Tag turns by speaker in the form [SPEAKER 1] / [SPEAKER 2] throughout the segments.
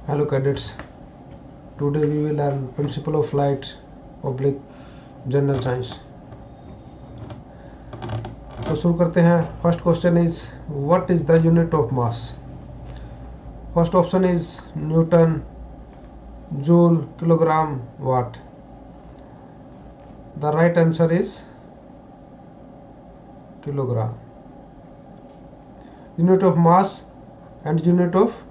[SPEAKER 1] Hello cadets, today we will learn principle of flight, public general science. तो शुरू करते हैं. First question is what is the unit of mass. First option is Newton, joule, kilogram, watt. The right answer is kilogram. Unit of mass and unit of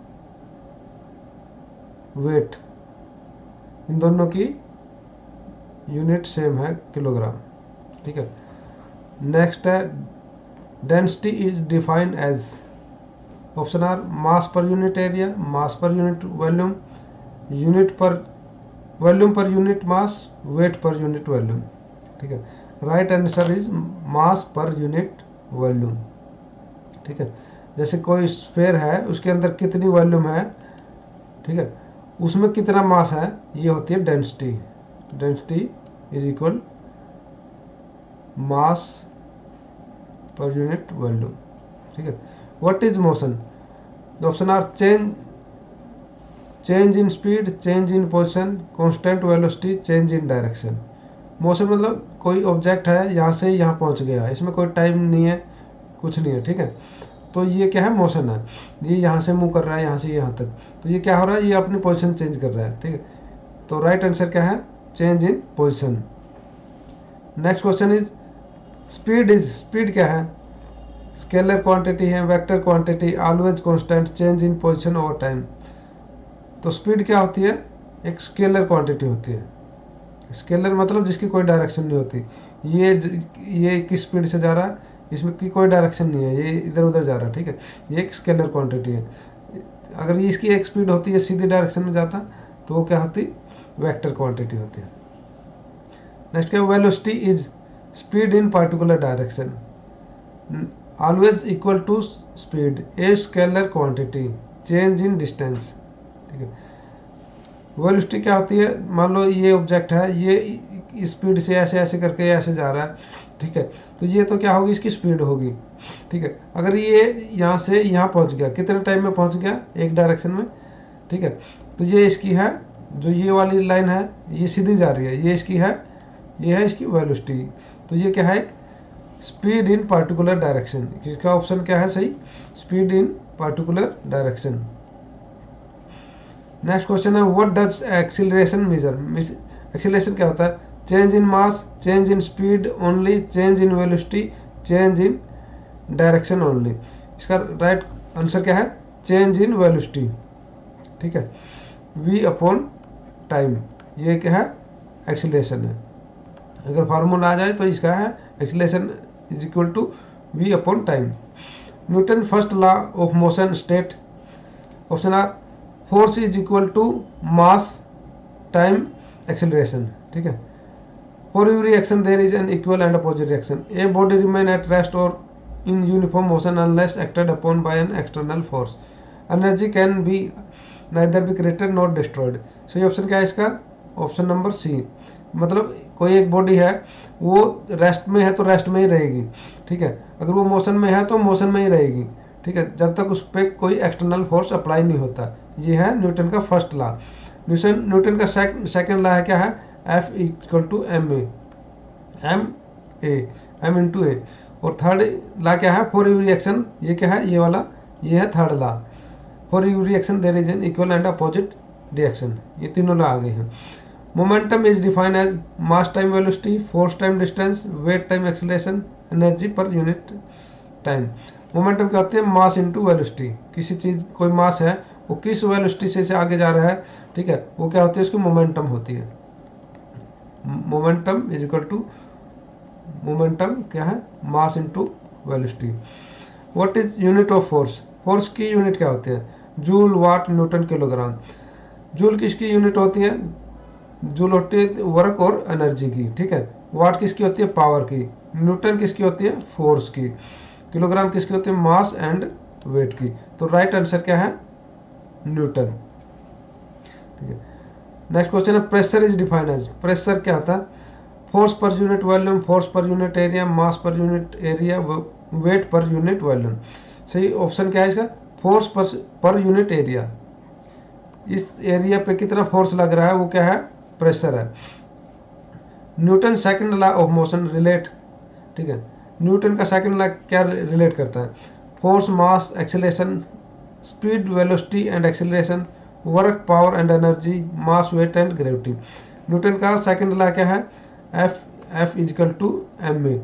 [SPEAKER 1] weight, इन दोनों की unit same है kilogram. ठीक है. Next है density is defined as. Option are mass per unit area, mass per unit volume, unit per volume per unit mass, weight per unit volume. ठीक है. Right answer is mass per unit volume. ठीक है. जैसे कोई sphere है, उसके अंदर कितनी वॉल्यूम है, ठीक है, उसमें कितना मास है, ये होती है density. Density is equal mass per unit volume. ठीक है. What is motion. Option are change in speed, change in position, constant velocity, change in direction. Motion मतलब कोई ऑब्जेक्ट है, यहाँ से यहाँ पहुँच गया, इसमें कोई टाइम नहीं है, कुछ नहीं है. ठीक है. तो ये क्या है, मोशन है. ये यहाँ से मूव कर रहा है, यहाँ से यहाँ तक, तो ये क्या हो रहा है, ये अपनी पोजीशन चेंज कर रहा है. ठीक है. तो राइट आंसर क्या है, change in position. Next question is speed is. Speed क्या है, स्केलर क्वांटिटी है, vector quantity, always constant, change in position over time. तो स्पीड क्या होती है, एक स्केलर क्वांटिटी होती है. स्केलर मतलब जिसकी कोई डायरेक्शन नहीं होती. ये किस स्पीड से जा रहा है, इसमें की कोई डायरेक्शन नहीं है, ये इधर उधर जा रहा है. ठीक है. ये एक स्केलर क्वांटिटी है. अगर ये इसकी एक स्पीड होती है, सीधी डायरेक्शन में जाता, तो वो क्या होती, वेक्टर क्वांटिटी होती है. नेक्स्ट क्या, velocity is speed in particular direction, always equal to speed, a scalar quantity, change in distance. ठीक है. वेलोसिटी क्या होती है, मान लो ये ऑब्जेक्ट है, ये स्पीड से ऐसे ऐसे करके ऐसे जा रहा है. ठीक है. तो ये तो क्या होगी, इसकी स्पीड होगी. ठीक है. अगर ये यहाँ से यहाँ पहुँच गया, कितने टाइम में पहुँच गया, एक डायरेक्शन में. ठीक है. तो ये इसकी है, जो ये वाली लाइन है, ये सीधी जा रही है, ये इसकी है, ये है इसकी वेलोसिटी. तो ये क्या है, एक स्पीड इन पार्टिकुलर डायरेक्शन. इसका ऑप्शन क्या है सही, speed in particular direction. Next question है what does acceleration measure. Acceleration क्या होता है, change in mass, change in speed only, change in velocity, change in direction only. इसका राइट आंसर क्या है, चेंज इन वेलोसिटी. ठीक है. v अपॉन टाइम, ये क्या है, एक्सीलरेशन है. अगर फार्मूला आ जाए तो इसका है acceleration is equal to v upon time. Newton first law of motion state. Option are force is equal to mass time acceleration. ठीक है. For every action there is an equal and opposite reaction. A body remain at rest और in uniform motion unless acted upon by an external force. Energy can be neither be created not destroyed. सही option क्या है इसका, option number C. मतलब कोई एक body है, वो रेस्ट में है तो रेस्ट में ही रहेगी. ठीक है. अगर वो मोशन में है तो मोशन में ही रहेगी. ठीक है. जब तक उस पर कोई एक्सटर्नल फोर्स अप्लाई नहीं होता. ये है न्यूटन का फर्स्ट लॉ. न्यूटन का सेकंड लॉ है, क्या है, F equal to M into A. और थर्ड लॉ क्या है, फॉर एवरी रिएक्शन, ये क्या है, ये वाला, ये है third law. For every reaction there is an equal and opposite reaction. ये तीनों लॉ आ गए हैं. Momentum is defined as mass time velocity, force time distance, weight time acceleration, energy per unit time. Momentum क्या होती है, mass into velocity. किसी चीज, कोई मास है, वो किस वेलोसिटी से आगे जा रहा है, ठीक है, वो क्या होती है, उसकी मोमेंटम होती है. Momentum is equal to, momentum क्या है, mass into velocity. What is unit of force. Force की यूनिट क्या होती है, joule, watt, newton, kilogram. Joule किसकी यूनिट होती है, जूल होती है वर्क और एनर्जी की. ठीक है. वाट किसकी होती है, पावर की. न्यूटन किसकी होती है, फोर्स की. किलोग्राम किसकी होती है, मास एंड वेट की. तो राइट आंसर क्या है, न्यूटन. ठीक है. नेक्स्ट क्वेश्चन है pressure is defined as. Pressure क्या होता है, force per unit volume, force per unit area, mass per unit area, weight per unit volume. सही ऑप्शन क्या है इसका, फोर्स पर यूनिट एरिया. इस एरिया पे कितना फोर्स लग रहा है वो क्या है, प्रेशर है। Newton second law of motion relate, ठीक है, न्यूटन का सेकंड लॉ क्या रिलेट करता है, force mass acceleration, speed velocity and acceleration, work power and energy, mass weight and gravity. Newton का सेकंड लॉ क्या है, F equal to M A,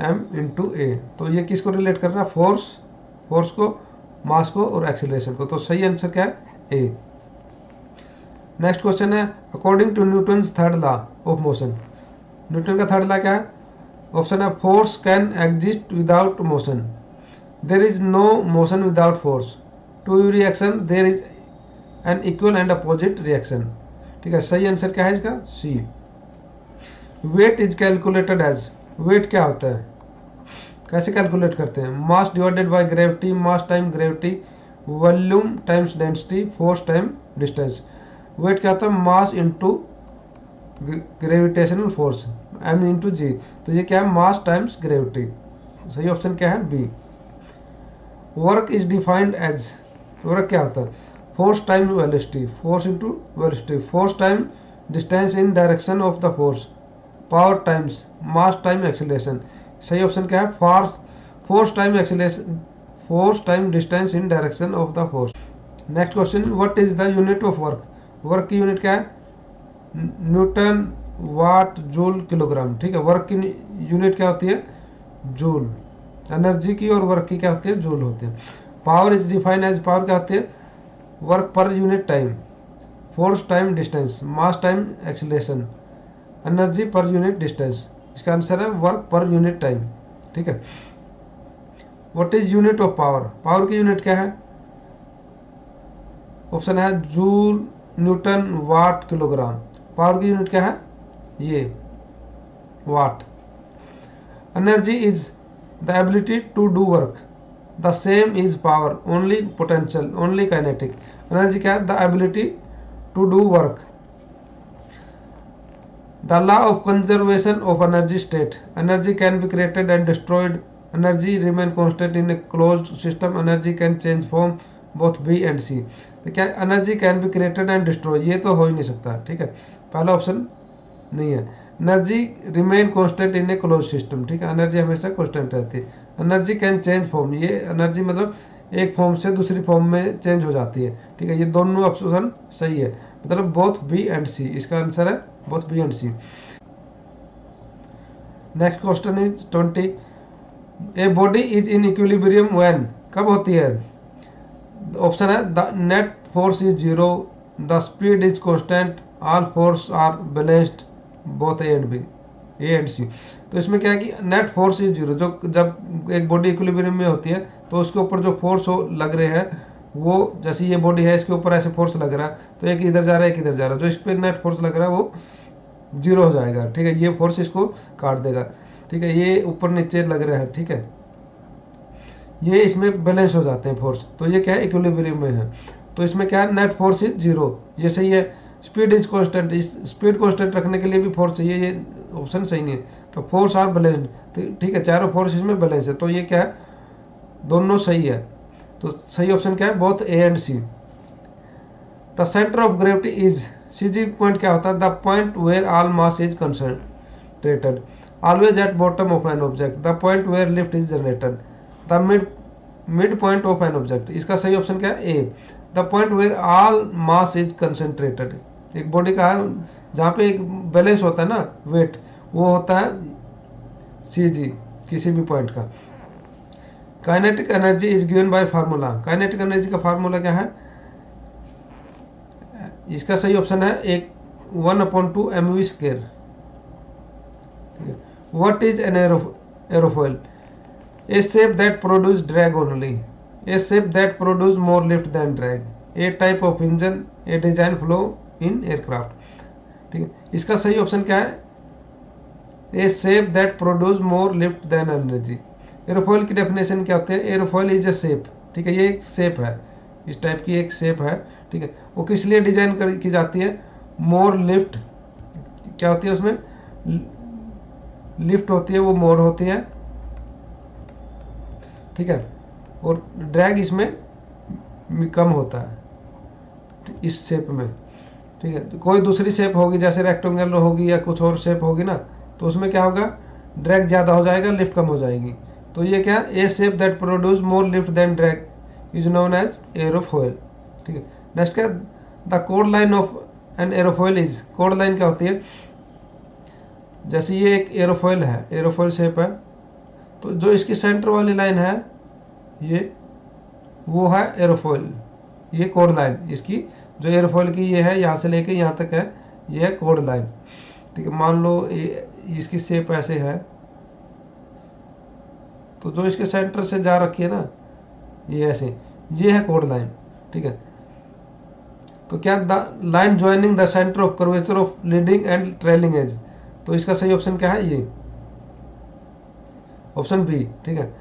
[SPEAKER 1] M into A. तो ये किसको रिलेट कर रहा है, फोर्स को, मास को और एक्सेलरेशन को। तो सही आंसर क्या है, ए। नेक्स्ट क्वेश्चन है, according to Newton's third law of motion, Newton का थर्ड लॉ क्या है, ऑप्शन है force can exist without motion, there is no motion without force, to reaction there is an equal and opposite reaction. ठीक है, सही answer क्या है इसका, C. Weight is calculated as, weight क्या होता है, कैसे कैलकुलेट करते हैं, mass divided by gravity, mass time gravity, volume times density, force time distance. Weight क्या होता है, mass into gravitational force, M into G. तो ये क्या है, मास टाइम्स ग्रेविटी। सही ऑप्शन क्या है, B. Work is defined as, work क्या होता है, force time velocity, force into velocity, force time distance in direction of the force, power times mass time acceleration. सही ऑप्शन क्या है, force time acceleration, force time distance in direction of the force. Next question, what is the unit of work, work की unit क्या है, Newton वाट joule kilogram. ठीक है, work की unit क्या होती है, जूल। एनर्जी की और वर्क की क्या होती है, जूल होती है। Power is defined as, power क्या होती है, work per unit time, force time distance, mass time acceleration, energy per unit distance. इसका आंसर है वर्क पर यूनिट टाइम। ठीक है, what is unit of power, power की यूनिट क्या है, ऑप्शन है joule, newton, watt, kilogram. Power की unit क्या है, ये watt. Energy is the ability to do work, the same is power, only potential, only kinetic. Energy क्या है, the ability to do work. The law of conservation of energy state, energy can be created and destroyed, energy remain constant in a closed system, energy can change form, both B and C. तो क्या energy can be created and destroy, ये तो हो ही नहीं सकता। ठीक है, पहला ऑप्शन नहीं है। Energy remain constant in A close system, ठीक है, एनर्जी हमेशा कांस्टेंट रहती है। एनर्जी कैन चेंज फॉर्म, ये एनर्जी मतलब एक फॉर्म से दूसरी फॉर्म में चेंज हो जाती है। ठीक है, ये दोनों ऑप्शन सही है, मतलब बोथ बी एंड सी। इसका आंसर है both B and C. Next question is 20, a body is in equilibrium when, कब होती है, ऑप्शन है the net force is zero, the speed is constant, all force are balanced, both A and B, A and C. तो इसमें क्या है कि net force is zero, जो जब एक बॉडी इक्विलिब्रियम में होती है तो उसके ऊपर जो फोर्स लग रहे हैं वो, जैसे ये बॉडी है इसके ऊपर ऐसे फोर्स लग रहा है तो एक इधर जा रहा है एक इधर जा रहा है, जो इस पर नेट फोर्स लग रहा है वो जीरो हो जाएगा। ठीक है, ये फोर्स इसको काट देगा। ठीक है, ये ऊपर नीचे लग रहा है, ठीक है, ये इसमें बैलेंस हो जाते हैं फोर्स, तो ये क्या है, इक्विलिब्रियम में है। तो इसमें क्या है, नेट फोर्स इज जीरो, ये सही है। स्पीड इज कांस्टेंट, इस स्पीड कांस्टेंट रखने के लिए भी फोर्स चाहिए, ये ऑप्शन सही नहीं है। तो फोर्स आर बैलेंस्ड, तो ठीक है, चारों फोर्स इसमें बैलेंस है, तो ये क्या है, दोनों सही है। तो सही ऑप्शन क्या है, both A and C. The centre of gravity is, CG point क्या होता है, the point where all mass is concentrated, always at bottom of an object, the point where lift is generated, the mid point of an object. इसका सही option क्या है, A, the point where all mass is concentrated. एक body का है जहाँ पे एक बैलेंस होता है ना वेट, वो होता है सी जी, किसी भी पॉइंट का। Kinetic energy is given by formula, kinetic energy का फार्मूला क्या है, इसका सही ऑप्शन है एक 1/2 mv²। What is N aerofoil, a shape that produce drag only, a shape that produce more lift than drag, a type of engine, a design flow in aircraft। ठीक है, इसका सही ऑप्शन क्या है, a shape that produce more lift than energy। Aerofoil की definition क्या होती है, एरोफॉइल इज ए शेप, ठीक है, ये एक शेप है, इस टाइप की एक शेप है। ठीक है, वो किस लिए डिजाइन की जाती है, मोर लिफ्ट, क्या होती है उसमें लिफ्ट होती है, वो मोर होती है। ठीक है, और ड्रैग इसमें कम होता है। इस शेप में, ठीक है। तो कोई दूसरी शेप होगी जैसे रेक्टेंगल होगी या कुछ और शेप होगी ना, तो उसमें क्या होगा, ड्रैग ज़्यादा हो जाएगा, लिफ्ट कम हो जाएगी। तो ये क्या, A shape that produce more lift then drag is known as एरोफॉयल, ठीक है। नेक्स्ट क्या, the code line of N एरोफॉयल is, code line क्या होती है, जैसे ये एक एरोफॉयल है, एरोफॉयल शेप है, तो जो इसकी सेंटर वाली लाइन है ये, वो है एरोफॉयल, ये कोड लाइन इसकी, जो एरोफॉयल की ये है यहाँ से लेके यहाँ तक है, ये है कोड लाइन, ठीक है। मान लो इसकी शेप ऐसे है, तो जो इसके सेंटर से जा रखी है ना, ये ऐसे, ये है कोड लाइन, ठीक है। तो क्या, the line joining the centre of curvature of leading and trailing edge, तो इसका सही ऑप्शन क्या है, ये ऑप्शन बी, ठीक है।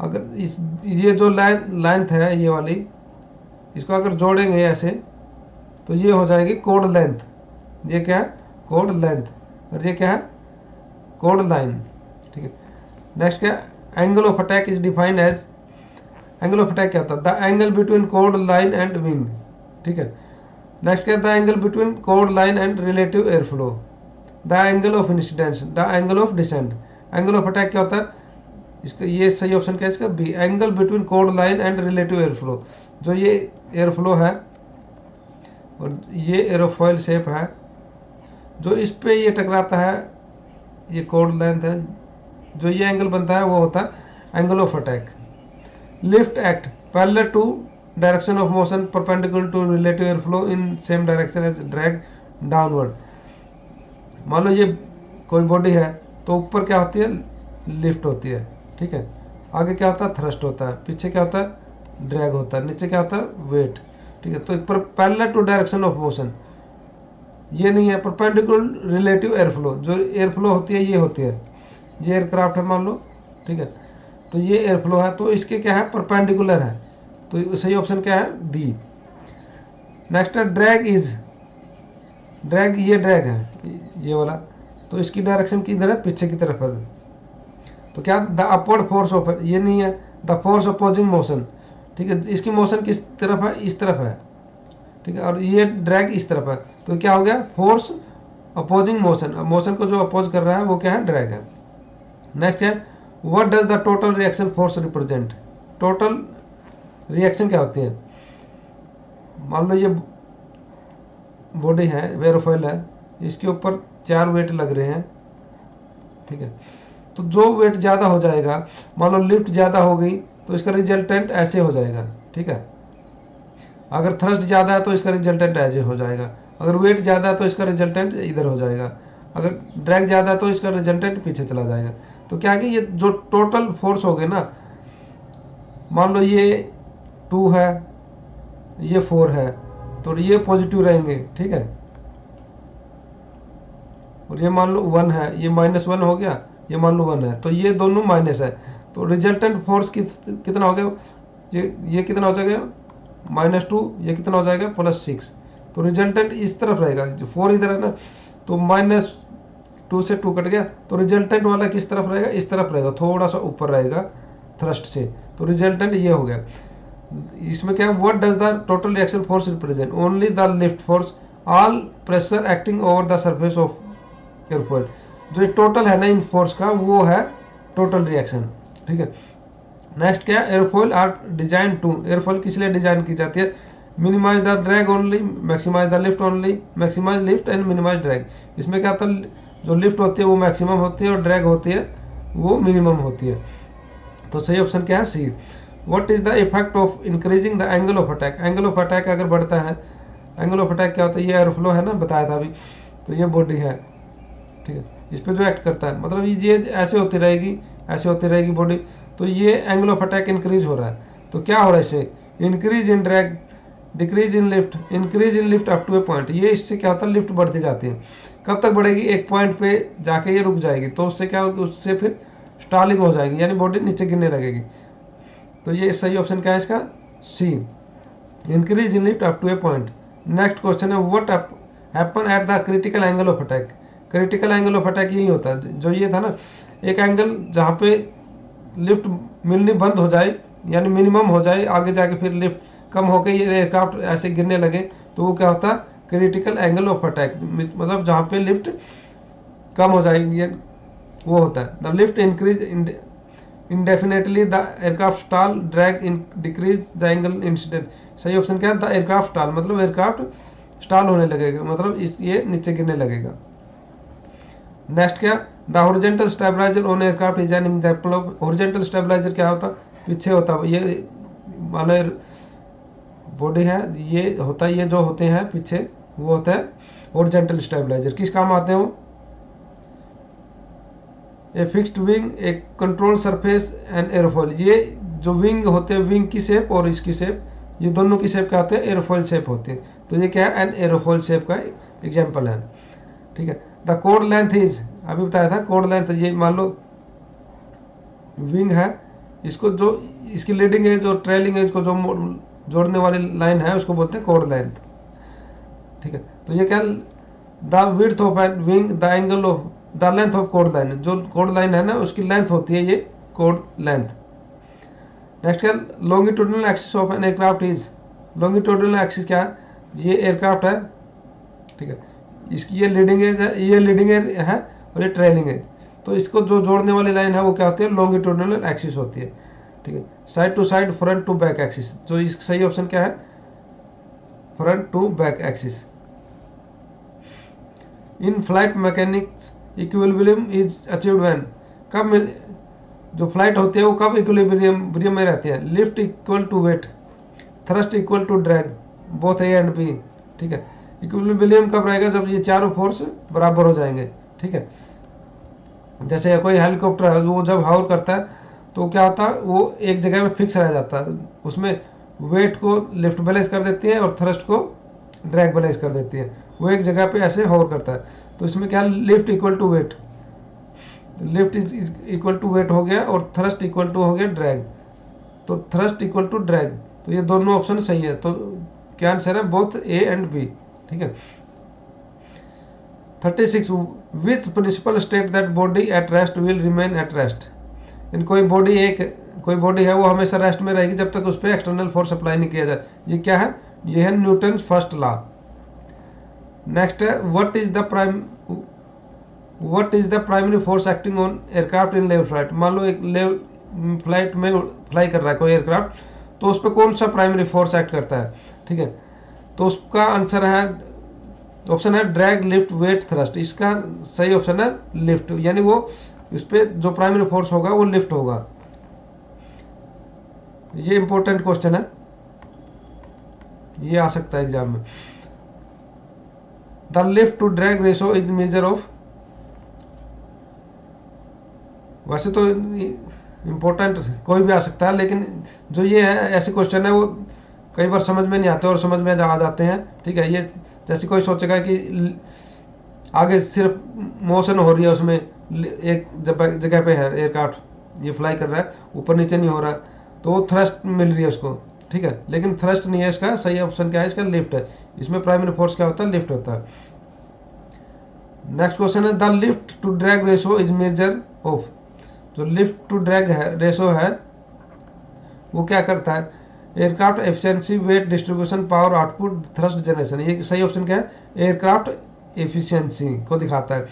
[SPEAKER 1] अगर ये जो लेंथ है ये वाली, इसको अगर जोड़ेंगे ऐसे तो ये हो जाएगी कोड लेंथ, ये क्या है, कोड लेंथ, और ये क्या है, कोड लाइन, ठीक है। नेक्स्ट क्या, angle of attack is defined as, angle of attack क्या होता है, द एंगल बिटवीन कोड लाइन एंड विंग, ठीक है। नेक्स्ट क्या, द एंगल बिटवीन कोड line and relative air flow, the angle of incidence, the angle of descent. Angle of attack क्या होता है, इसका ये सही ऑप्शन क्या है इसका, बी, एंगल बिटवीन कोड line and relative air flow. जो ये एयर फ्लो है और ये एरोफॉयल शेप है, जो इस पे ये टकराता है, ये कोड लेंथ है, जो ये एंगल बनता है वो होता है angle of attack. Lift act parallel to direction of motion perpendicular to relative air flow in same direction as drag downward. मान लो ये कोई बॉडी है, तो ऊपर क्या होती है, लिफ्ट होती है, ठीक है। आगे क्या होता है, थ्रस्ट होता है, पीछे क्या होता है, ड्रैग होता है, नीचे क्या होता है, वेट, ठीक है। तो parallel to direction of motion, ये नहीं है परपेंडिकुलर रिलेटिव एयर फ्लो, जो एयर फ्लो होती है ये होती है, ये एयरक्राफ्ट है मान लो, ठीक है। तो ये एयर फ्लो है, तो इसके क्या है, परपेंडिकुलर है, तो सही ऑप्शन क्या है, बी। नेक्स्ट है ड्रैग इज, ड्रैग, ये ड्रैग है ये वाला, तो इसकी डायरेक्शन किधर है, पीछे की तरफ है। तो क्या, द अपवर्ड फोर्स ऑफ, ये नहीं है, द फोर्स अपोजिंग मोशन, ठीक है। इसकी मोशन किस तरफ है, इस तरफ है, ठीक है, और ये ड्रैग इस तरफ है, तो क्या हो गया, फोर्स अपोजिंग मोशन, मोशन को जो अपोज कर रहा है वो क्या है, ड्रैग है। नेक्स्ट है, what does the total reaction force represent, total reaction क्या होती है, मान लो ये बॉडी है, एरोफॉयल है, इसके ऊपर 4 वेट लग रहे हैं, ठीक है। तो जो वेट ज़्यादा हो जाएगा, मान लो लिफ्ट ज़्यादा हो गई, तो इसका रिजल्टेंट ऐसे हो जाएगा, ठीक है। अगर थ्रस्ट ज़्यादा है तो इसका रिजल्टेंट ऐसे हो जाएगा, अगर वेट ज़्यादा है तो इसका रिजल्टेंट इधर हो जाएगा, अगर ड्रैग ज़्यादा है तो इसका रिजल्टेंट पीछे चला जाएगा। तो क्या कि ये जो टोटल फोर्स हो गए ना, मान लो ये 2 है, ये 4 है, तो ये पॉजिटिव रहेंगे, ठीक है। और ये मान लो 1 है, ये -1 हो गया, ये मान लो 1 है, तो ये दोनों माइनस है, तो रिजल्टेंट फोर्स कितना हो गया, ये कितना हो जाएगा, -2, ये कितना हो जाएगा, +6। तो रिजल्टेंट इस तरफ रहेगा, जो 4 इधर है ना, तो -2 से 2 कट गया, तो रिजल्टेंट वाला किस तरफ रहेगा, इस तरफ रहेगा, थोड़ा सा ऊपर रहेगा थ्रस्ट से, तो रिजल्टेंट ये हो गया। इसमें क्या, what does the total reaction force represent, only the lift force, all pressure acting over the surface of airfoil. जो ये टोटल है ना इन फोर्स का, वो है टोटल रिएक्शन, ठीक है। नेक्स्ट क्या, airfoil are design to, airfoil किस लिए डिजाइन की जाती है, minimize the drag only, maximize the lift only, maximize lift and minimize drag. इसमें क्या होता है, जो लिफ्ट होती है वो मैक्सिमम होती है और ड्रैग होती है वो मिनिमम होती है। तो सही ऑप्शन क्या है, C. What is the effect of increasing the angle of attack, angle of attack अगर बढ़ता है, एंगल ऑफ अटैक क्या होता है, ये एयरफ्लो है ना, बताया था अभी, तो ये बॉडी है, ठीक है, इस पर जो एक्ट करता है, मतलब ये ऐसे होती रहेगी, ऐसे होती रहेगी बॉडी, तो ये एंगल ऑफ अटैक इंक्रीज हो रहा है। तो क्या हो रहा है इससे, increase in drag, decrease in lift, increase in lift up to a point, ये इससे क्या होता है, लिफ्ट बढ़ती जाती है। कब तक बढ़ेगी, एक पॉइंट पे जाके ये रुक जाएगी, तो उससे क्या होगा, उससे फिर स्टॉलिंग हो जाएगी, यानी बॉडी नीचे गिरने लगेगी। तो ये सही ऑप्शन क्या है इसका, C, increase in lift up to a point. Next question है, what happen at the critical angle of attack, critical angle of attack यही होता है, जो ये था ना, एक एंगल जहाँ पे लिफ्ट मिलनी बंद हो जाए, यानी मिनिमम हो जाए, आगे जाके फिर लिफ्ट कम होकर ये एयरक्राफ्ट ऐसे गिरने लगे तो वो क्या होता है, क्रिटिकल एंगल ऑफ अटैक, मतलब जहाँ पे लिफ्ट कम हो जाएगी वो होता है। The lift increase indefinitely, the aircraft stall, drag in decrease the angle incident. सही ऑप्शन क्या है, द एयरक्राफ्ट स्टॉल, मतलब एयरक्राफ्ट स्टॉल होने लगेगा, मतलब ये नीचे गिरने लगेगा। नेक्स्ट क्या, the horizontal stabiliser on aircraft is an example of. Horizontal stabiliser क्या होता है, पीछे होता है, ये मानो बॉडी है, ये होता है, ये जो होते हैं पीछे वो होता है हॉरिजॉन्टल स्टेबलाइजर। किस काम आते हैं वो, a fixed wing, a control surface and aerofoil. ये जो विंग होते हैं, विंग की शेप और इसकी शेप, ये दोनों की शेप क्या होते हैं, एयरोफॉइल शेप होते हैं। तो ये क्या है, एन एयरोफॉइल शेप का एग्जांपल है, ठीक है। द कोड लेंथ इज, अभी बताया था कोड लेंथ, ये मान लो विंग है, इसको जो इसकी लीडिंग एज और ट्रेलिंग एज को जो जोड़ने वाली लाइन है उसको बोलते हैं कोड लेंथ, ठीक है। तो ये क्या, the width of an wing, the angle of, the length of कोड लाइन, जो कोड लाइन है ना उसकी लेंथ होती है ये कोड लेंथ। नेक्स्ट क्या, longitudinal axis of an aircraft is, longitudinal axis क्या है, ये एयरक्राफ्ट है, ठीक है, इसकी ये लीडिंग एज है, ये लीडिंग एज है और ये ट्रेलिंग एज, तो इसको जो जोड़ने वाली लाइन है वो क्या होती है, लॉन्गिट्यूडिनल एक्सिस होती है, ठीक है। Side to side, front to back axis, जो इस सही ऑप्शन क्या है, front to back axis. In flight mechanics equilibrium is achieved when, कब जो फ्लाइट होती है वो कब इक्विलिब्रियम में रहती है, lift equal to weight, thrust equal to drag, both A and B, ठीक है। इक्विलिब्रियम कब रहेगा, जब ये चारों फोर्स बराबर हो जाएंगे, ठीक है। जैसे कोई हेलीकॉप्टर है वो जब हावर करता है तो क्या होता है, वो एक जगह में फिक्स रह जाता है, उसमें वेट को लिफ्ट बैलेंस कर देती है और थ्रस्ट को ड्रैग बैलेंस कर देती है, वो एक जगह पे ऐसे हावर करता है। तो इसमें क्या, lift equal to weight, lift equal to weight हो गया और थ्रस्ट इक्वल टू हो गया ड्रैग, तो थ्रस्ट इक्वल टू ड्रैग, तो ये दोनों ऑप्शन सही है। तो क्या आंसर है, बोथ ए एंड बी, ठीक है। 36, which principle state that body at rest will remain at rest. इन कोई बॉडी है वो हमेशा रेस्ट में रहेगी जब तक उस पर एक्सटर्नल फोर्स अप्लाई नहीं किया जाए, ये क्या है, ये है न्यूटन फर्स्ट लॉ। नेक्स्ट है, what is the primary force acting on aircraft in level flight. मान लो एक लेवल फ्लाइट में फ्लाई कर रहा है कोई एयरक्राफ्ट, तो उस पर कौन सा प्राइमरी फोर्स एक्ट करता है, ठीक है। तो उसका आंसर है, ऑप्शन है ड्रैग, लिफ्ट, वेट, थ्रस्ट। इसका सही ऑप्शन है लिफ्ट, यानी वो उस पर जो प्राइमरी फोर्स होगा वो लिफ्ट होगा। ये इंपॉर्टेंट क्वेश्चन है, ये आ सकता है एग्जाम में। The lift to drag ratio is measure of, वैसे तो इंपॉर्टेंट कोई भी आ सकता है, लेकिन जो ये है ऐसे क्वेश्चन है वो कई बार समझ में नहीं आते और समझ में आ जाते हैं, ठीक है। ये जैसे कोई सोचेगा कि आगे सिर्फ मोशन हो रही है, उसमें एक जगह पे है एयरक्राफ्ट, ये फ्लाई कर रहा है, ऊपर नीचे नहीं हो रहा, तो वो थ्रस्ट मिल रही है उसको, ठीक है, लेकिन थ्रस्ट नहीं है इसका। सही ऑप्शन क्या है इसका, लिफ्ट है। इसमें प्राइमरी फोर्स क्या होता है, लिफ्ट होता है। नेक्स्ट क्वेश्चन है, the lift to drag ratio is measure of. जो लिफ्ट टू ड्रैग है रेशो है वो क्या करता है, aircraft efficiency, weight distribution, power output, thrust generation. ये सही ऑप्शन क्या है, एयरक्राफ्ट एफिशिएंसी को दिखाता है।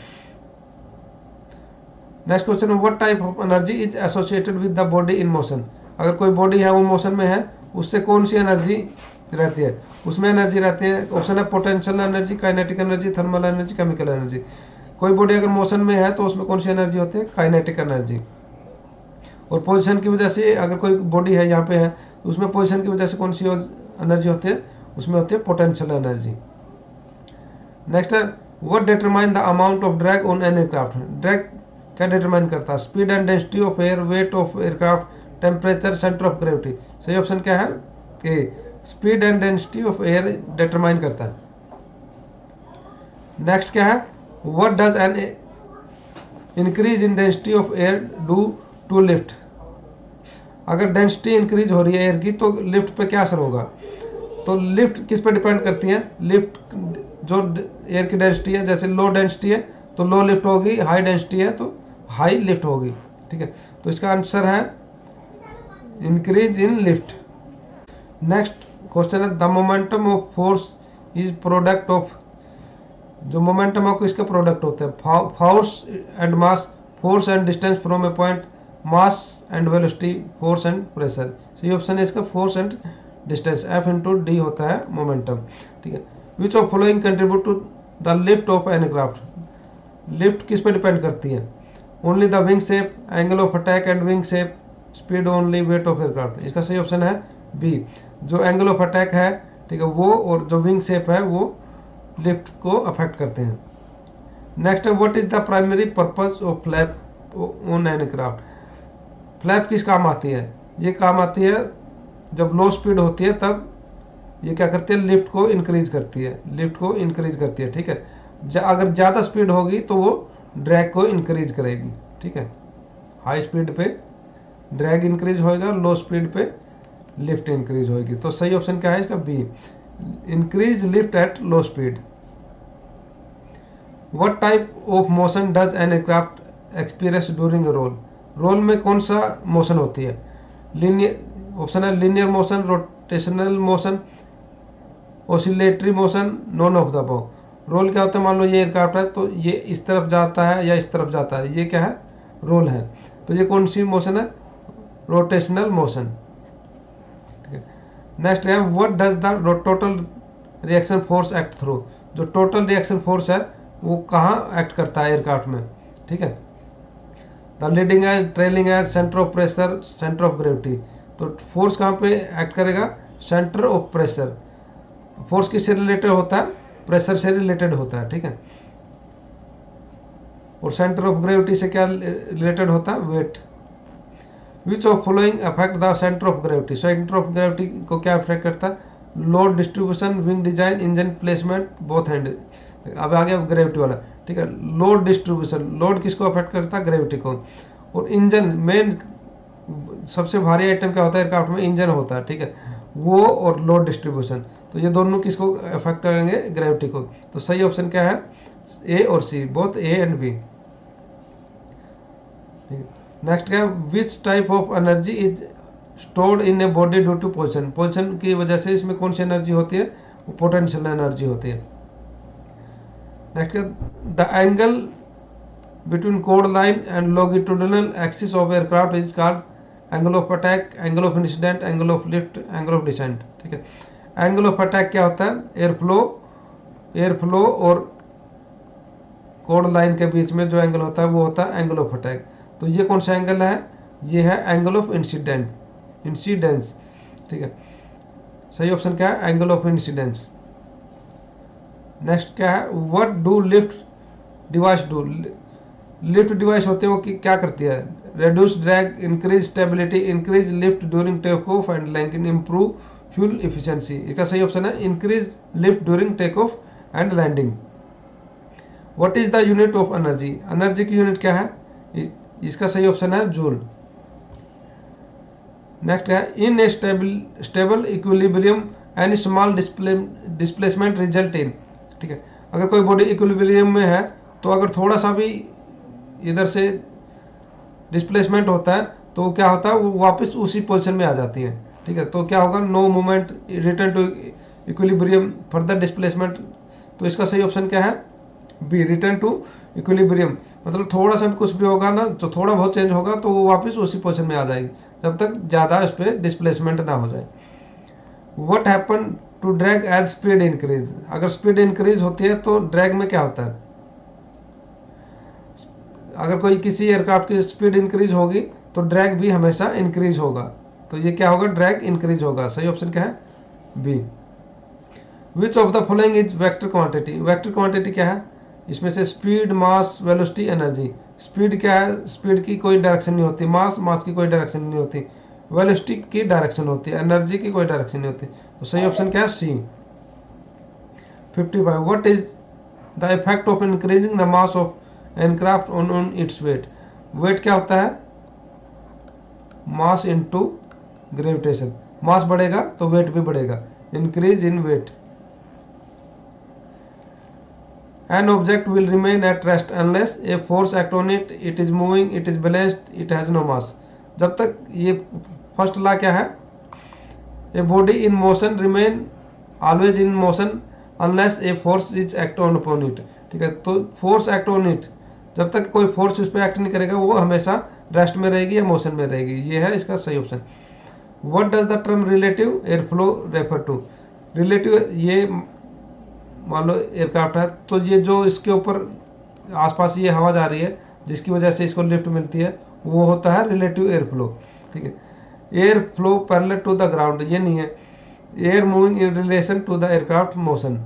[SPEAKER 1] Next question, what type of energy is associated with the body in motion. अगर कोई बॉडी है वो मोशन में है, उससे कौन सी एनर्जी रहती है, उसमें एनर्जी रहती है। ऑप्शन है potential energy, kinetic energy, thermal energy, chemical energy. कोई बॉडी अगर मोशन में है तो उसमें कौन सी एनर्जी होती है, काइनेटिक एनर्जी। और पोजीशन की वजह से, अगर कोई बॉडी है यहाँ पे है, उसमें पोजीशन की वजह से कौन सी एनर्जी होती है, उसमें होती है पोटेंशियल एनर्जी। नेक्स्ट है, what determine the amount of drag on an aircraft. Drag क्या डिटरमाइन करता है, speed and density of air, weight of aircraft, temperature, centre of gravity. सही ऑप्शन क्या है, A, speed and density of air determine करता है। Next क्या है, what does an increase in density of air do to lift. अगर density increase हो रही है एयर की तो लिफ्ट पे क्या असर होगा। तो लिफ्ट किस पे डिपेंड करती है, लिफ्ट जो एयर की डेंसिटी है, जैसे लो डेंसिटी है तो लो लिफ्ट होगी, हाई डेंसिटी है तो हाई लिफ्ट होगी, ठीक है। तो इसका आंसर है increase in lift. Next question है the momentum of force is product of, जो मोमेंटम है किसका प्रोडक्ट होता है, force and mass, force and distance from a point, mass and velocity, force and pressure. सही ऑप्शन है इसका force and distance, F into D होता है मोमेंटम। ठीक है, which of following contribute to the lift of an aircraft, lift किस पे depend करती है, only the wing shape, angle of attack and wing shape, speed only, wait of aircraft. इसका सही ऑप्शन है बी, जो एंगल ऑफ अटैक है, ठीक है, वो और जो विंग शेप है वो लिफ्ट को अफेक्ट करते हैं। नेक्स्ट है what is the primary purpose of flap on an aircraft, flap किस काम आती है, ये काम आती है जब लो स्पीड होती है तब ये क्या करती है, लिफ्ट को इंक्रीज करती है, लिफ्ट को इंक्रीज करती है। ठीक है, अगर ज़्यादा स्पीड होगी तो वो ड्रैग को इंक्रीज करेगी। ठीक है, हाई स्पीड पे ड्रैग इंक्रीज होएगा, लो स्पीड पे लिफ्ट इंक्रीज होएगी। तो सही ऑप्शन क्या है इसका B, increase lift at low speed. What type of motion does an aircraft experience during roll, roll में कौन सा मोशन होती है, लीनियर, ऑप्शन है linear motion, rotational motion, oscillatory motion, none of the above. Roll क्या होता है, मान लो ये एयरक्राफ्ट है तो ये इस तरफ जाता है या इस तरफ जाता है, ये क्या है, रोल है। तो ये कौन सी मोशन है, रोटेशनल मोशन। ठीक है, नेक्स्ट है what does the total reaction force act through, जो टोटल रिएक्शन फोर्स है वो कहाँ एक्ट करता है एयरक्राफ्ट में। ठीक है, the leading edge, trailing edge, centre of pressure, centre of gravity. तो फोर्स कहाँ पे एक्ट करेगा, सेंटर ऑफ प्रेशर। फोर्स किससे रिलेटेड होता है, प्रेशर से रिलेटेड होता है। ठीक है, और सेंटर ऑफ ग्रेविटी से क्या रिलेटेड होता है, weight. Which of following affect the centre of gravity, centre of gravity को क्या अफेक्ट करता है, load distribution, wing design, engine placement, both hand. अब आ गया ग्रेविटी वाला। ठीक है, लोड डिस्ट्रीब्यूशन, लोड किसको अफेक्ट करता है, ग्रेविटी को। और इंजन, मेन सबसे भारी आइटम क्या होता है एयरक्राफ्ट में, इंजन होता है। ठीक है, वो और लोड डिस्ट्रीब्यूशन, तो ये दोनों किसको अफेक्ट करेंगे, ग्रेविटी को। तो सही ऑप्शन क्या है, ए और C, both A and B. Next क्या है, which type of energy is stored in a body due to position, position की वजह से इसमें कौन सी एनर्जी होती है, वो पोटेंशियल एनर्जी होती है। नेक्स्ट द एंगल बिटवीन कोड line and longitudinal axis of aircraft is called angle of attack, angle of incident, angle of lift, angle of descent. ठीक है, एंगल ऑफ अटैक क्या होता है, एयर फ्लो और कोड लाइन के बीच में जो एंगल होता है वो होता है एंगल ऑफ अटैक। तो ये कौन सा एंगल है, ये है एंगल ऑफ इंसिडेंस। ठीक है, सही ऑप्शन क्या है, एंगल ऑफ इंसिडेंस। नेक्स्ट क्या है, what do lift device do, lift device होते हैं वो क्या करती है, reduce drag, increase stability, increase lift during take off and landing, improve fuel efficiency. इसका सही ऑप्शन है increase lift during take off and landing. What is the unit of energy, energy की यूनिट क्या है, इसका सही ऑप्शन है joule. Next है in a stable equilibrium any small displacement result in. ठीक है, अगर कोई बॉडी इक्विलिब्रियम में है तो अगर थोड़ा सा भी इधर से डिस्प्लेसमेंट होता है तो क्या होता है, वो वापस उसी पोजीशन में आ जाती है। ठीक है, तो क्या होगा, no movement, return to equilibrium, further displacement. तो इसका सही ऑप्शन क्या है, बी, रिटर्न टू इक्विलिब्रियम। मतलब थोड़ा सा कुछ भी होगा ना, तो थोड़ा बहुत चेंज होगा तो वो वापस उसी पोजीशन में आ जाएगी जब तक ज़्यादा उस पर डिस्प्लेसमेंट ना हो जाए। What happen to drag as speed increase, अगर स्पीड इंक्रीज होती है तो ड्रैग में क्या होता है, अगर कोई किसी एयरक्राफ्ट की स्पीड इंक्रीज होगी तो ड्रैग भी हमेशा इंक्रीज होगा। तो ये क्या होगा, ड्रैग इंक्रीज होगा। सही ऑप्शन क्या है, B. Which of the following is vector quantity, vector quantity क्या है, इसमें से speed, mass, velocity, energy. Speed क्या है, स्पीड की कोई डायरेक्शन नहीं होती, मास की कोई डायरेक्शन नहीं होती, वेलोसिटी की डायरेक्शन होती है, एनर्जी की कोई डायरेक्शन नहीं होती। तो सही ऑप्शन क्या है, C. 55 what is the effect of increasing the mass of aircraft on its weight, weight क्या होता है, मास इनटू ग्रेविटेशन, मास बढ़ेगा तो वेट भी बढ़ेगा, increase in weight. An object will remain at rest unless a force act on it, it is moving, it is balanced, it has no mass। जब तक, ये फर्स्ट लॉ क्या है, a body in motion remain always in motion unless a force is act on upon it. ठीक है, तो force act on it, जब तक कोई फोर्स उस पर एक्ट नहीं करेगा वो हमेशा रेस्ट में रहेगी या मोशन में रहेगी। ये है इसका सही option. What does the term relative air flow refer to? Relative, ये मान लो एयरक्राफ्ट है, तो ये जो इसके ऊपर आसपास ये हवा जा रही है जिसकी वजह से इसको लिफ्ट मिलती है, वो होता है रिलेटिव एयर फ्लो। ठीक है, air flow parallel to the ground, ये नहीं है। Air moving in relation to the aircraft motion,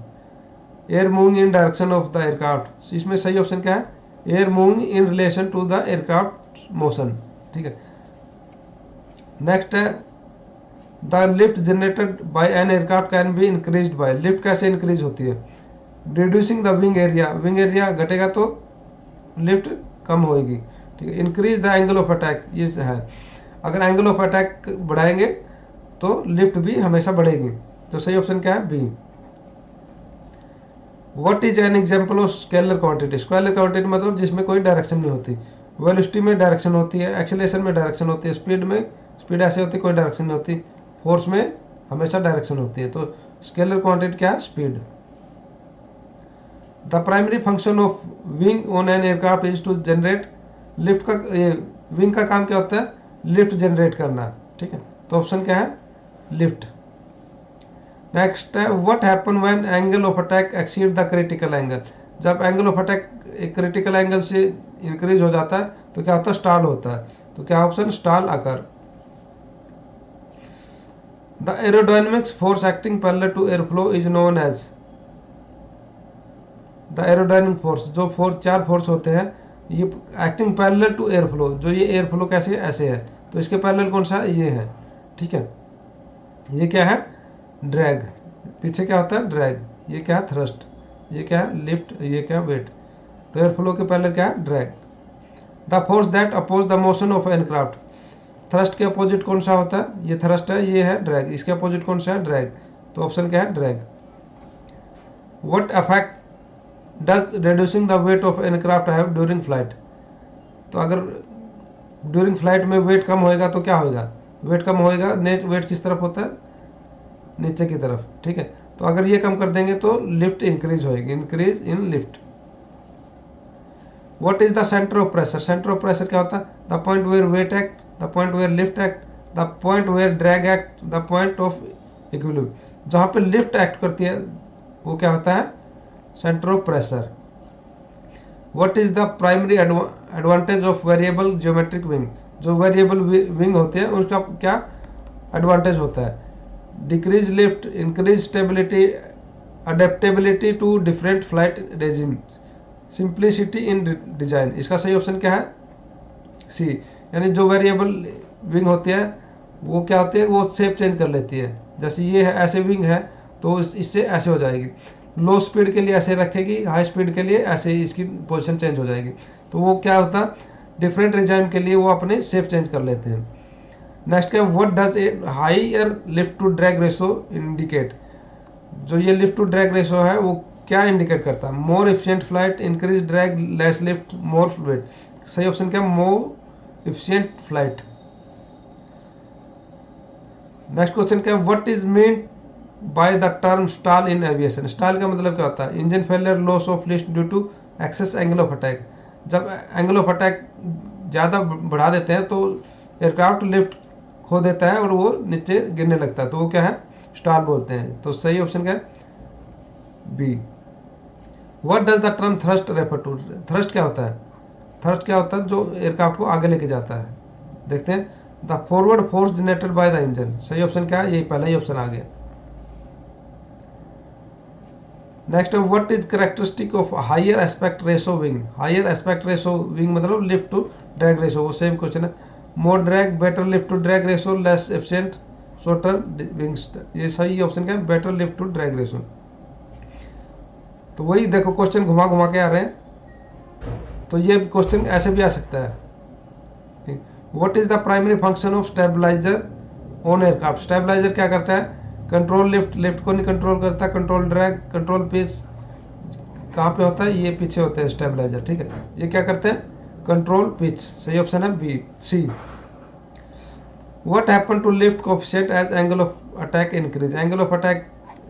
[SPEAKER 1] air moving in direction of the aircraft, इसमें सही ऑप्शन क्या है? Air moving in relation to the aircraft motion. ठीक है, नेक्स्ट है the lift generated by an aircraft can be increased by, lift कैसे increase होती है? Reducing the wing area, wing area घटेगा तो लिफ्ट कम होगी। ठीक है, increase the angle of attack, ये है, अगर एंगल ऑफ अटैक बढ़ाएंगे तो लिफ्ट भी हमेशा बढ़ेगी। तो सही ऑप्शन क्या है? B. What is an example of scalar quantity? Scalar quantity मतलब जिसमें कोई डायरेक्शन नहीं होती। वेलोसिटी में डायरेक्शन होती है, एक्सेलरेशन में डायरेक्शन होती है, स्पीड में, स्पीड ऐसे होती है कोई डायरेक्शन नहीं होती, फोर्स में हमेशा डायरेक्शन होती है। तो स्केलर क्वांटिटी क्या है? Speed. The primary function of wing on an aircraft is to generate lift का, ये विंग का काम क्या होता है? लिफ्ट जनरेट करना। ठीक है, तो ऑप्शन क्या है? लिफ्ट। नेक्स्ट है what happen when angle of attack exceed the critical angle? जब एंगल ऑफ अटैक एक क्रिटिकल एंगल से इंक्रीज हो जाता है तो क्या होता है? स्टॉल होता है। तो क्या option? Stall occur. The aerodynamics force acting parallel to air flow is known as, the aerodynamic force, जो चार फोर्स होते हैं ये acting parallel to air flow, जो ये एयर फ्लो कैसे ऐसे है, तो इसके पैरेलल कौन सा है? ये है। ठीक है, ये क्या है? ड्रैग, पीछे क्या होता है? ड्रैग। ये क्या है? थ्रस्ट। ये क्या है? लिफ्ट। ये क्या है? वेट। तो एयर फ्लो के पैरेलल क्या है? Drag. The force that oppose the motion of aircraft, thrust के अपोजिट कौन सा होता है? ये थ्रस्ट है, ये है ड्रैग, इसके अपोजिट कौन सा है? ड्रैग। तो ऑप्शन क्या है? Drag. What effect does reducing the wait of aircraft have during flight? तो अगर ड्यूरिंग फ्लाइट में वेट कम होएगा तो क्या होएगा? वेट कम होएगा, नेट वेट किस तरफ होता है? नीचे की तरफ। ठीक है, तो अगर ये कम कर देंगे तो लिफ्ट इंक्रीज होएगी, increase in lift. What is the centre of pressure? Centre of pressure क्या होता है? The point where weight act, the point where lift act, the point where drag act, the point of equilibrium. जहां पे lift act करती है वो क्या होता है? Centre of pressure. What is the primary advantage of variable geometric wing? जो variable wing होते हैं उसका क्या एडवांटेज होता है? Decrease lift, increase stability, adaptability to different flight regime, simplicity in design. इसका सही ऑप्शन क्या है? सी। यानी जो वेरिएबल विंग होती है वो क्या होती है? वो शेप चेंज कर लेती है। जैसे ये है, ऐसे विंग है तो इससे ऐसे हो जाएगी, लो स्पीड के लिए ऐसे रखेगी, हाई स्पीड के लिए ऐसे इसकी पोजीशन चेंज हो जाएगी। तो वो क्या होता है? डिफरेंट रिजाइम के लिए वो अपने शेप चेंज कर लेते हैं। नेक्स्ट है what does a higher lift to drag ratio indicate? जो ये लिफ्ट टू ड्रैग रेशो है वो क्या इंडिकेट करता है? More efficient flight, increase drag, less lift, more weight. सही ऑप्शन क्या है? More efficient flight. Next question क्या है? What is mean by the term stall in aviation? Stall का मतलब क्या होता है? Engine failure, loss of lift due to excess angle of attack. जब एंगल ऑफ अटैक ज़्यादा बढ़ा देते हैं तो एयरक्राफ्ट लिफ्ट खो देता है और वो नीचे गिरने लगता है, तो वो क्या है? स्टॉल बोलते हैं। तो सही ऑप्शन क्या है? B. What does the term thrust refer to? Thrust क्या होता है? थ्रस्ट क्या होता है? जो एयरक्राफ्ट को आगे लेके जाता है। देखते हैं, the forward force generated by the engine. सही ऑप्शन क्या है? ये पहला ही ऑप्शन आ गया। Next what is characteristic of higher aspect ratio wing? Higher aspect ratio wing मतलब लिफ्ट टू ड्रैग रेशो, वो सेम क्वेश्चन है। More drag, better lift to drag ratio, less efficient, shorter wings. ये सही option क्या है? Better lift to drag ratio. तो वही देखो क्वेश्चन घुमा घुमा के आ रहे हैं, तो ये क्वेश्चन ऐसे भी आ सकता है। What is the primary function of stabiliser on aircraft? Stabiliser क्या करता है? कंट्रोल लिफ्ट, लिफ्ट को नहीं कंट्रोल करता, कंट्रोल ड्रैग, कंट्रोल पिच। कहाँ पे होता है? ये पीछे होते हैं स्टेबलाइजर। ठीक है, ये क्या करते हैं? Control pitch. सही ऑप्शन है B, C. What happen to lift coefficient as angle of attack increase, angle of attack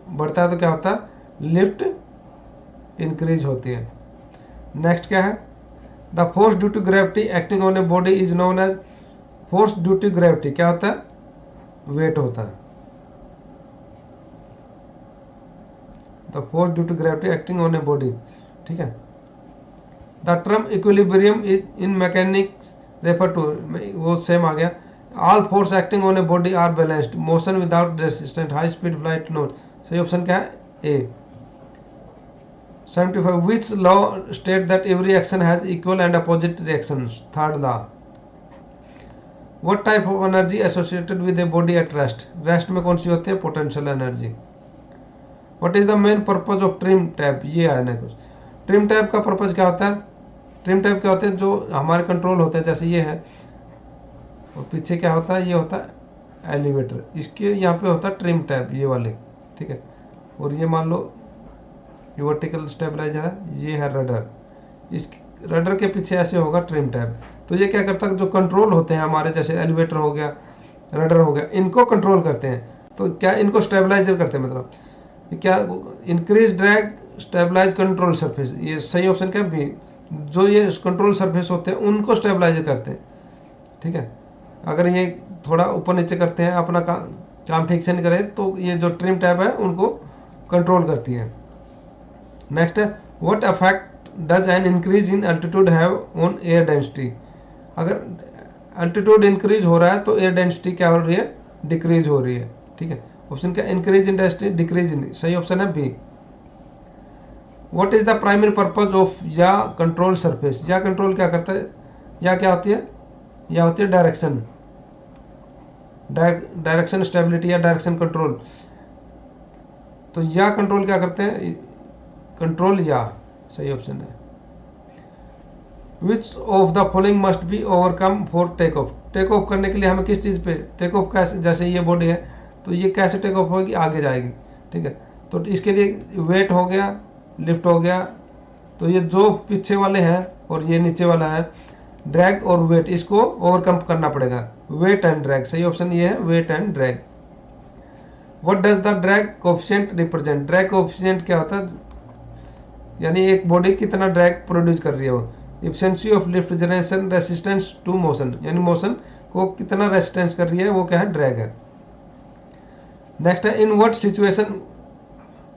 [SPEAKER 1] बढ़ता है तो क्या होता है, लिफ्ट इंक्रीज होती है। नेक्स्ट क्या है, the force due to gravity acting on a body is known as, force due to gravity क्या होता है, वेट होता है। The force due to gravity acting on a body, ठीक है। The term equilibrium is in mechanics refer to, वो same आ गया। All force acting on a body are balanced, motion without resistant, high speed flight note, सही option क्या है, A. 75 which law state that every action has equal and opposite reactions, third law. What type of energy associated with a body at rest, rest में कौन सी होती है, potential energy. What is the main purpose of trim tab, ये है ना कुछ। Trim tab का purpose क्या होता है, ट्रिम टैब क्या होते हैं, जो हमारे कंट्रोल होते हैं, जैसे ये है और पीछे क्या होता है, ये होता है एलिवेटर, इसके यहाँ पे होता है ट्रिम टैब, ये वाले, ठीक है। और ये मान लो ये वर्टिकल स्टेबलाइजर है, ये है रडर, इस रडर के पीछे ऐसे होगा ट्रिम टैब। तो ये क्या करता है, जो कंट्रोल होते हैं हमारे, जैसे एलिवेटर हो गया, रडर हो गया, इनको कंट्रोल करते हैं। तो क्या इनको स्टेबलाइजर करते हैं, मतलब क्या, increase drag stabilise control surface, ये सही ऑप्शन क्या है, बी। जो ये कंट्रोल सरफेस होते हैं उनको स्टेबलाइज करते हैं, ठीक है। अगर ये थोड़ा ऊपर नीचे करते हैं, अपना काम ठीक से नहीं करे, तो ये जो ट्रिम टैब है उनको कंट्रोल करती है। नेक्स्ट है, what affect does an increase in altitude have on air density, अगर एल्टीट्यूड इंक्रीज हो रहा है तो एयर डेंसिटी क्या हो रही है, डिक्रीज हो रही है, ठीक है। ऑप्शन क्या, increase in density, decrease in, सही ऑप्शन है B. What is the primary purpose of yaw control surface, yaw control क्या करता है, या क्या होती है, या होती है डायरेक्शन, डायरेक्शन स्टेबिलिटी या डायरेक्शन कंट्रोल। तो या कंट्रोल क्या करते हैं, कंट्रोल या, सही ऑप्शन है। Which of the following must be overcome for take off, take off करने के लिए हमें किस चीज़ पे टेक ऑफ, कैसे, जैसे ये बॉडी है तो ये कैसे टेक ऑफ होगी, आगे जाएगी, ठीक है। तो इसके लिए वेट हो गया, लिफ्ट हो गया, तो ये जो पीछे वाले हैं और ये नीचे वाला है, ड्रैग और वेट, इसको ओवरकम करना पड़ेगा, वेट एंड ड्रैग, सही ऑप्शन ये है, weight and drag. What does the drag coefficient represent, drag coefficient क्या होता है, यानी एक बॉडी कितना ड्रैग प्रोड्यूस कर रही है वो। Efficiency of lift generation resistance to motion, यानी मोशन को कितना रेसिस्टेंस कर रही है, वो क्या है, ड्रैग है। नेक्स्ट है, in what situation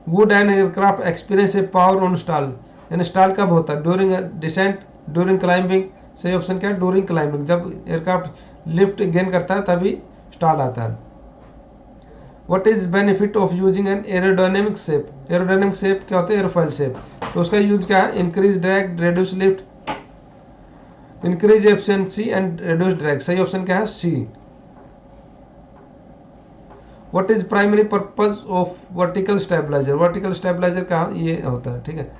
[SPEAKER 1] would an aircraft experience a power on stall, यानी स्टॉल कब होता है, ड्यूरिंग डिसेंट, ड्यूरिंग क्लाइंबिंग, सही ऑप्शन क्या है, ड्यूरिंग क्लाइंबिंग, जब एयरक्राफ्ट लिफ्ट गेन करता है तभी स्टॉल आता है। What is benefit of using an aerodynamic shape, aerodynamic shape क्या होता है, एयरफॉइल शेप, तो उसका यूज क्या है, increase drag, reduce lift, increase efficiency and reduce drag, सही ऑप्शन क्या है, C. What is primary purpose of vertical stabiliser, vertical stabiliser का ये होता है, ठीक है।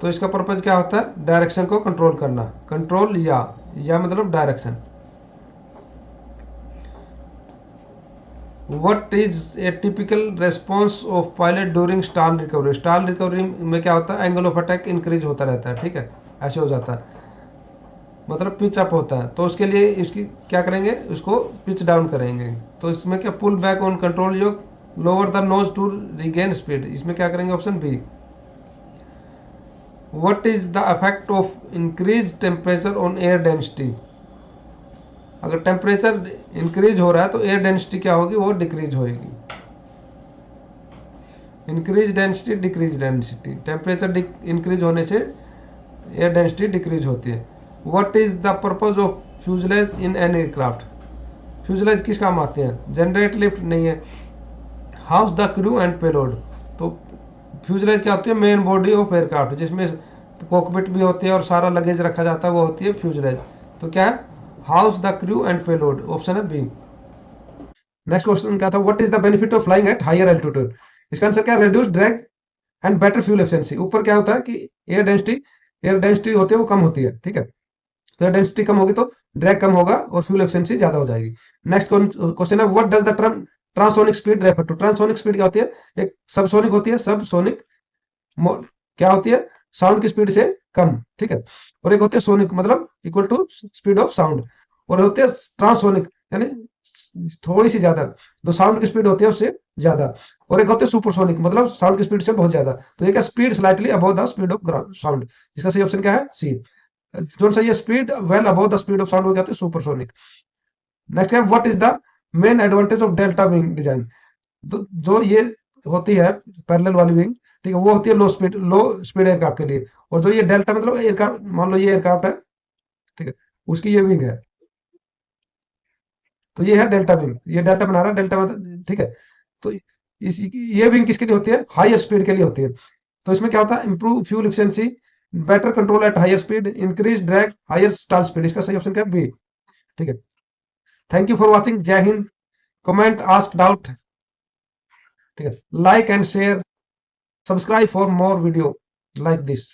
[SPEAKER 1] तो इसका पर्पज क्या होता है, डायरेक्शन को कंट्रोल करना, कंट्रोल या मतलब direction. What is a typical response of pilot during stall recovery, stall recovery में क्या होता है, एंगल ऑफ अटैक इंक्रीज होता रहता है, ठीक है, ऐसे हो जाता है, मतलब पिच अप होता है, तो उसके लिए इसकी क्या करेंगे, उसको पिच डाउन करेंगे। तो इसमें क्या, pull back on control yoke, lower the nose to regain speed, इसमें क्या करेंगे, option B. What is the effect of increase temperature on air density, अगर टेम्परेचर इंक्रीज हो रहा है तो एयर डेंसिटी क्या होगी, वो डिक्रीज होगी। Increase density, decrease density, temperature increase होने से एयर डेंसिटी डिक्रीज होती है। What is the purpose of fuselage in an aircraft, fuselage किस काम आते हैं, जनरेट लिफ्ट नहीं है, house the crew and payload, तो फ्यूजलेज क्या होती है, मेन बॉडी ऑफ एयरक्राफ्ट, जिसमें कॉकपिट भी होती है और सारा लगेज रखा जाता है, वो होती है फ्यूजलेज। तो क्या है, house the crew and payload, option है बी। नेक्स्ट क्वेश्चन क्या था, what is the benefit of flying at higher altitude, इसका आंसर क्या है, reduce drag and better fuel efficiency. ऊपर क्या होता है कि एयर डेंसिटी होती है वो कम होती है, ठीक है, तो एयर डेंसिटी कम होगी तो ड्रैग कम होगा और फ्यूल एफिशिएंसी ज्यादा हो जाएगी। नेक्स्ट क्वेश्चन है, what does the term transonic speed refer to, transonic speed क्या होती है, एक सबसोनिक होती है, सबसोनिक क्या होती है, साउंड की स्पीड से कम, ठीक है, और एक होती है सोनिक, मतलब equal to speed of sound. और होते हैं ट्रांसोनिक, यानी थोड़ी सी ज्यादा, जो साउंड की स्पीड होती है उससे ज्यादा। और एक होते हैं सुपरसोनिक, मतलब साउंड की स्पीड से बहुत ज्यादा। तो ये क्या, speed slightly above the speed of sound. इसका सही ऑप्शन क्या है, सी। जो सा ये speed well above the speed of sound हो जाते हैं सुपरसोनिक। नेक्स्ट है, what is the main advantage of delta wing design. तो जो ये होती है पैरेलल वाली विंग, ठीक है, वो होती है लो स्पीड एयरक्राफ्ट के लिए। और जो ये डेल्टा मतलब एयरक्राफ्ट, मान लो ये एयरक्राफ्ट है, ठीक है, उसकी ये विंग है, तो ये है डेल्टा विंग, ये डेल्टा बना रहा है, डेल्टा मतलब, ठीक है। तो इस ये विंग किसके लिए होती है, हायर स्पीड के लिए होती है। तो इसमें क्या होता है, improve fuel efficiency, better control at higher speed, increase drag, higher stall speed. इसका सही ऑप्शन क्या है, बी। ठीक है। Thank you for watching. जय हिंद। कमेंट, आस्क डाउट, ठीक है, like and share, subscribe for more video like this.